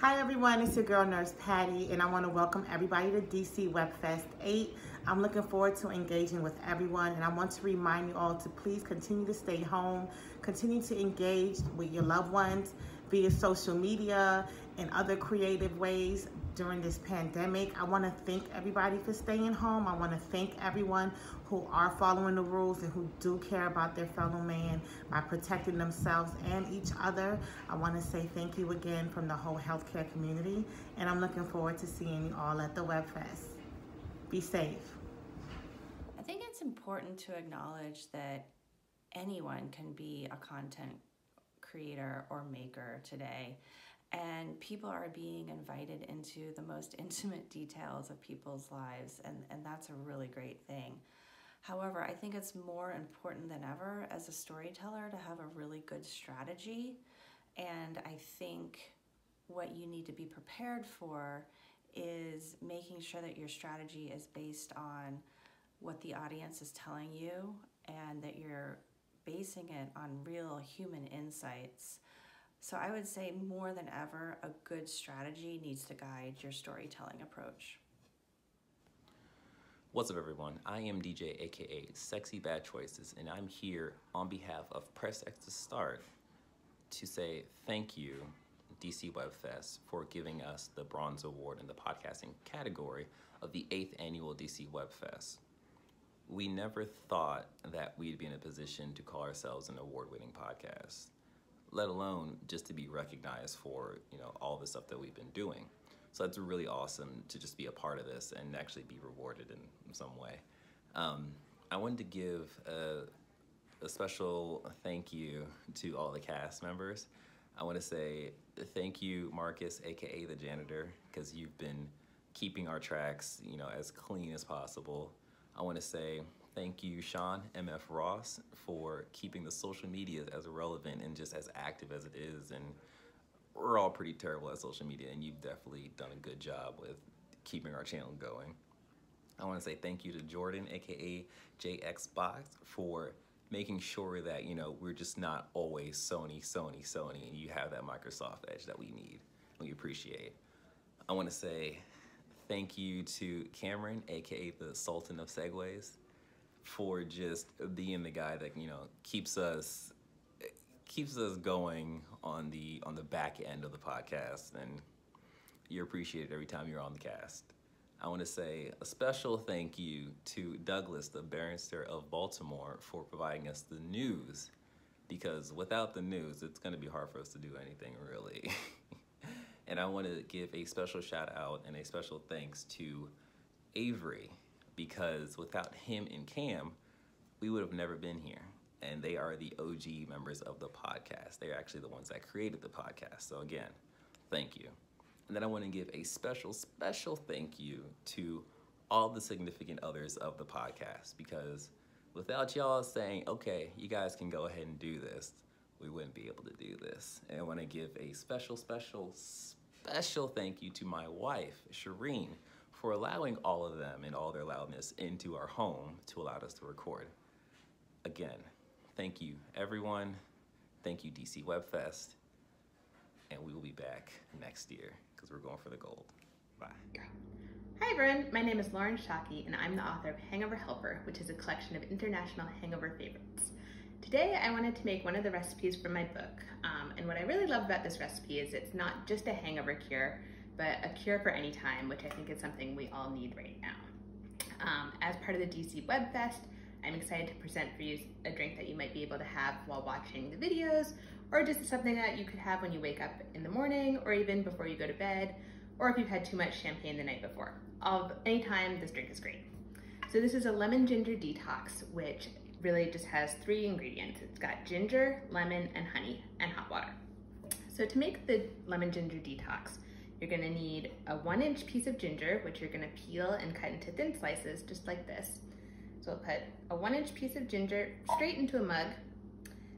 Hi everyone, it's your girl Nurse Patty, and I want to welcome everybody to DC WebFest 8. I'm looking forward to engaging with everyone, and I want to remind you all to please continue to stay home, continue to engage with your loved ones via social media and other creative ways during this pandemic. I want to thank everybody for staying home. I want to thank everyone who are following the rules and who do care about their fellow man by protecting themselves and each other. I want to say thank you again from the whole healthcare community, and I'm looking forward to seeing you all at the WebFest. Be safe. I think it's important to acknowledge that anyone can be a content creator or maker today, and people are being invited into the most intimate details of people's lives, and that's a really great thing. However, I think it's more important than ever as a storyteller to have a really good strategy, and I think what you need to be prepared for is making sure that your strategy is based on what the audience is telling you and that you're basing it on real human insights. So I would say more than ever, a good strategy needs to guide your storytelling approach. What's up everyone, I am DJ aka Sexy Bad Choices, and I'm here on behalf of Press X to Start to say thank you DC WebFest for giving us the Bronze Award in the podcasting category of the 8th annual DC WebFest. We never thought that we'd be in a position to call ourselves an award-winning podcast, let alone just to be recognized for, all the stuff that we've been doing. So it's really awesome to just be a part of this and actually be rewarded in some way. I wanted to give a special thank you to all the cast members. I want to say thank you, Marcus, aka the janitor, because you've been keeping our tracks, as clean as possible. I want to say thank you, Sean MF Ross, for keeping the social media as relevant and just as active as it is. And we're all pretty terrible at social media, and you've definitely done a good job with keeping our channel going. I want to say thank you to Jordan, aka JXBox, for making sure that, we're just not always Sony, and you have that Microsoft edge that we need, we appreciate. I want to say thank you to Cameron, aka the Sultan of Segways, for just being the guy that, keeps us going on the back end of the podcast, and you're appreciated every time you're on the cast. I want to say a special thank you to Douglas, the barrister of Baltimore, for providing us the news, because without the news, it's going to be hard for us to do anything, really. And I want to give a special shout out and a special thanks to Avery, because without him and Cam, we would have never been here. And they are the OG members of the podcast. They're actually the ones that created the podcast. So again, thank you. And then I want to give a special thank you to all the significant others of the podcast, because without y'all saying, okay, you guys can go ahead and do this, we wouldn't be able to do this. And I want to give a special thank you to my wife, Shireen, for allowing all of them and all their loudness into our home to allow us to record. Again, thank you, everyone. Thank you, DC WebFest. And we will be back next year because we're going for the gold. Bye. Hi everyone, my name is Lauren Shockey, and I'm the author of Hangover Helper, which is a collection of international hangover favorites. Today I wanted to make one of the recipes from my book, and what I really love about this recipe is it's not just a hangover cure, but a cure for any time, which I think is something we all need right now. As part of the DC WebFest, I'm excited to present for you a drink that you might be able to have while watching the videos, or just something that you could have when you wake up in the morning, or even before you go to bed, or if you've had too much champagne the night before. Anytime, this drink is great. So this is a lemon ginger detox, which really just has 3 ingredients. It's got ginger, lemon, and honey, and hot water. So to make the lemon ginger detox, you're gonna need a 1-inch piece of ginger, which you're gonna peel and cut into thin slices, just like this. So I'll put a 1-inch piece of ginger straight into a mug.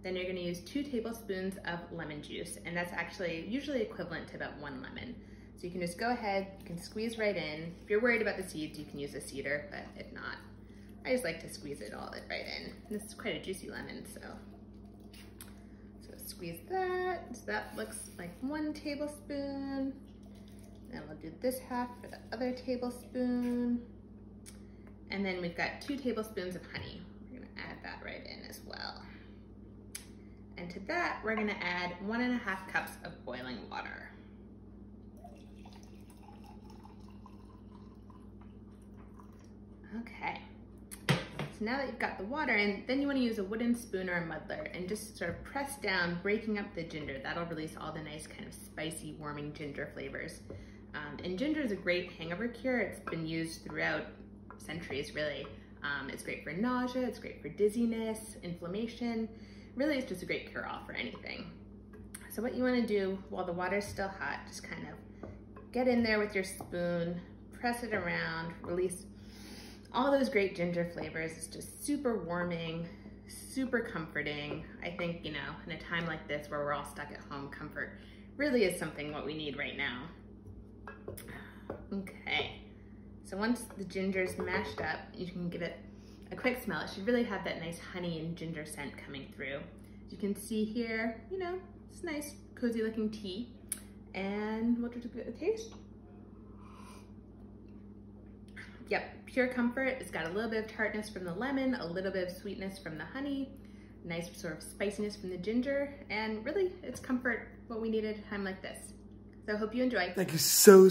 Then you're gonna use 2 tablespoons of lemon juice, and that's actually usually equivalent to about 1 lemon. So you can just go ahead, you can squeeze right in. If you're worried about the seeds, you can use a cedar, but if not, I just like to squeeze it all right in. And this is quite a juicy lemon, so squeeze that. So that looks like 1 tablespoon. And we'll do this half for the other tablespoon. And then we've got 2 tablespoons of honey. We're gonna add that right in as well. And to that, we're gonna add 1.5 cups of boiling water. Okay, so now that you've got the water in, then you wanna use a wooden spoon or a muddler and just sort of press down, breaking up the ginger. That'll release all the nice kind of spicy, warming ginger flavors. And ginger is a great hangover cure. It's been used throughout centuries, really. It's great for nausea, it's great for dizziness, inflammation. Really, it's just a great cure-all for anything. So what you wanna do while the water's still hot, just kind of get in there with your spoon, press it around, release all those great ginger flavors. It's just super warming, super comforting. I think, you know, in a time like this where we're all stuck at home, comfort really is something what we need right now. Okay, so once the ginger's mashed up, you can give it a quick smell. It should really have that nice honey and ginger scent coming through. You can see here, you know, it's nice, cozy looking tea. And we'll just give it a taste. Yep, pure comfort. It's got a little bit of tartness from the lemon, a little bit of sweetness from the honey, nice sort of spiciness from the ginger, and really it's comfort, what we need at a time like this. So I hope you enjoy. Thank you so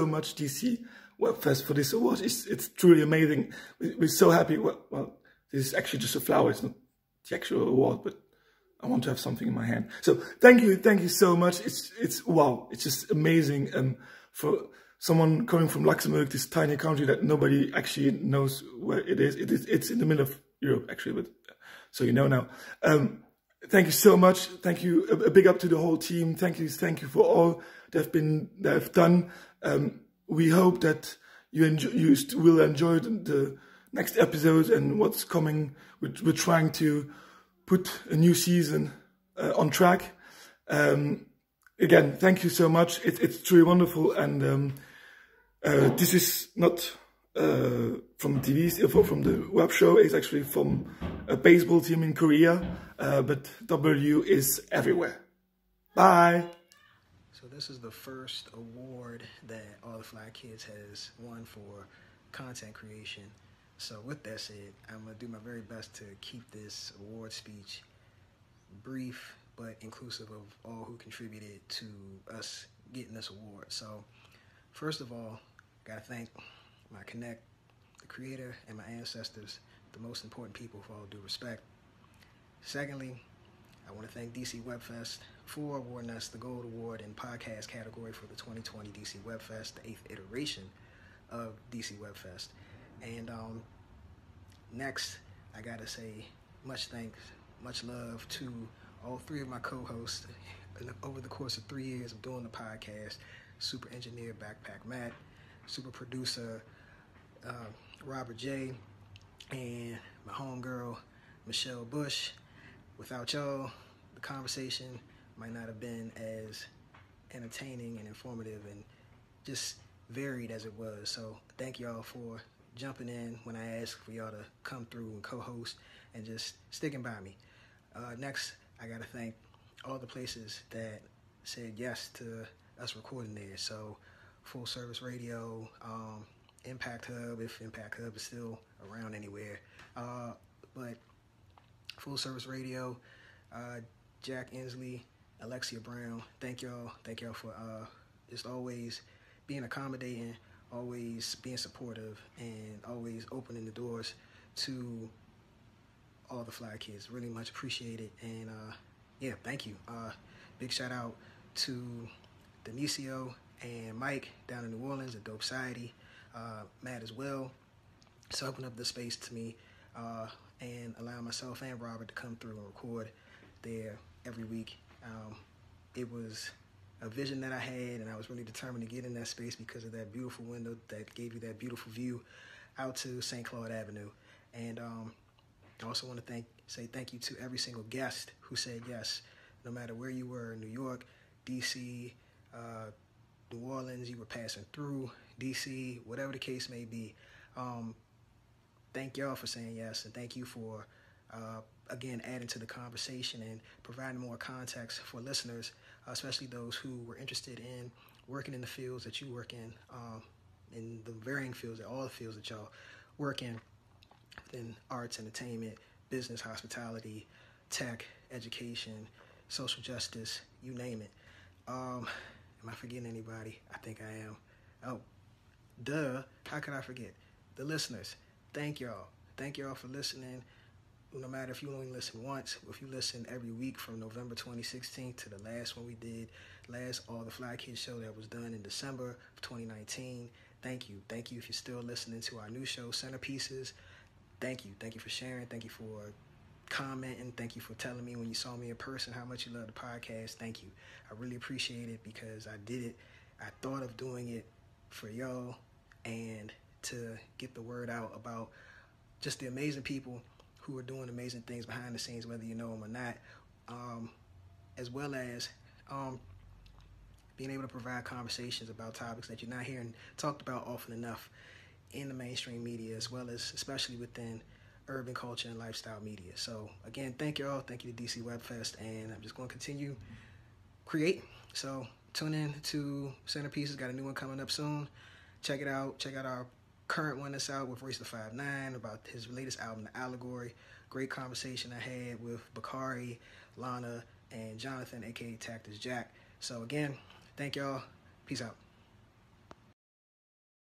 much, DC Webfest, for this award. It's truly amazing. We're so happy. Well, this is actually just a flower. It's not the actual award, but I want to have something in my hand. So thank you so much. It's wow. It's just amazing. For someone coming from Luxembourg, this tiny country that nobody actually knows where it is. It's in the middle of Europe, actually, but so you know now. Thank you so much. Thank you. A big up to the whole team. Thank you for all they've done. We hope that you will enjoy the next episodes and what's coming. We're trying to put a new season on track. Again, thank you so much. It's truly wonderful, and this is not from TV, from the web show. It's actually from a baseball team in Korea, but W is everywhere. Bye. So this is the first award that All the Fly Kids has won for content creation. So with that said, I'm gonna do my very best to keep this award speech brief, but inclusive of all who contributed to us getting this award. So first of all, gotta thank my Connect, the creator, and my ancestors, the most important people, for all due respect. Secondly, I want to thank DC Webfest for awarding us the Gold Award in podcast category for the 2020 DC Webfest, the 8th iteration of DC Webfest. And next, I gotta say much thanks, much love to all 3 of my co-hosts over the course of 3 years of doing the podcast: super engineer Backpack Matt, super producer Robert J, and my homegirl Michelle Bush. Without y'all, the conversation might not have been as entertaining and informative and just varied as it was. So thank y'all for jumping in when I asked for y'all to come through and co-host and just sticking by me. Next, I gotta thank all the places that said yes to us recording there. So Full Service Radio, Impact Hub, if Impact Hub is still around anywhere, but Full Service Radio, Jack Inslee, Alexia Brown, thank y'all for just always being accommodating, always being supportive, and always opening the doors to all the Fly Kids. Really much appreciated, and yeah, thank you. Big shout out to Denicio and Mike down in New Orleans at Dope Society, Matt as well. So opening up the space to me and allowing myself and Robert to come through and record there every week. It was a vision that I had, and I was really determined to get in that space because of that beautiful window that gave you that beautiful view out to St. Claude Avenue. And I also want to say thank you to every single guest who said yes, no matter where you were, New York, DC, New Orleans, you were passing through, DC, whatever the case may be. Thank y'all for saying yes, and thank you for, again, adding to the conversation and providing more context for listeners especially those who were interested in working in the fields that you work in the varying fields, all the fields that y'all work in arts, entertainment, business, hospitality, tech, education, social justice, you name it. Am I forgetting anybody? I think I am. Oh, duh. How could I forget? The listeners. Thank y'all. Thank y'all for listening. No matter if you only listen once, if you listen every week from November 2016 to the last one we did, last All the Fly Kids show that was done in December of 2019. Thank you. Thank you if you're still listening to our new show, Centerpieces. Thank you. Thank you for sharing. Thank you for commenting. Thank you for telling me when you saw me in person how much you love the podcast. Thank you. I really appreciate it because I did it. I thought of doing it for y'all and to get the word out about just the amazing people who are doing amazing things behind the scenes, whether you know them or not, as well as being able to provide conversations about topics that you're not hearing talked about often enough in the mainstream media, as well as especially within urban culture and lifestyle media. So again, thank y'all. Thank you to DC WebFest, and I'm just going to continue create. So tune in to Centerpieces. Got a new one coming up soon. Check it out. Check out our current one that's out with Royce the 5'9" about his latest album, The Allegory. Great conversation I had with Bakari, Lana, and Jonathan, aka Tactus Jack. So again, thank y'all. Peace out.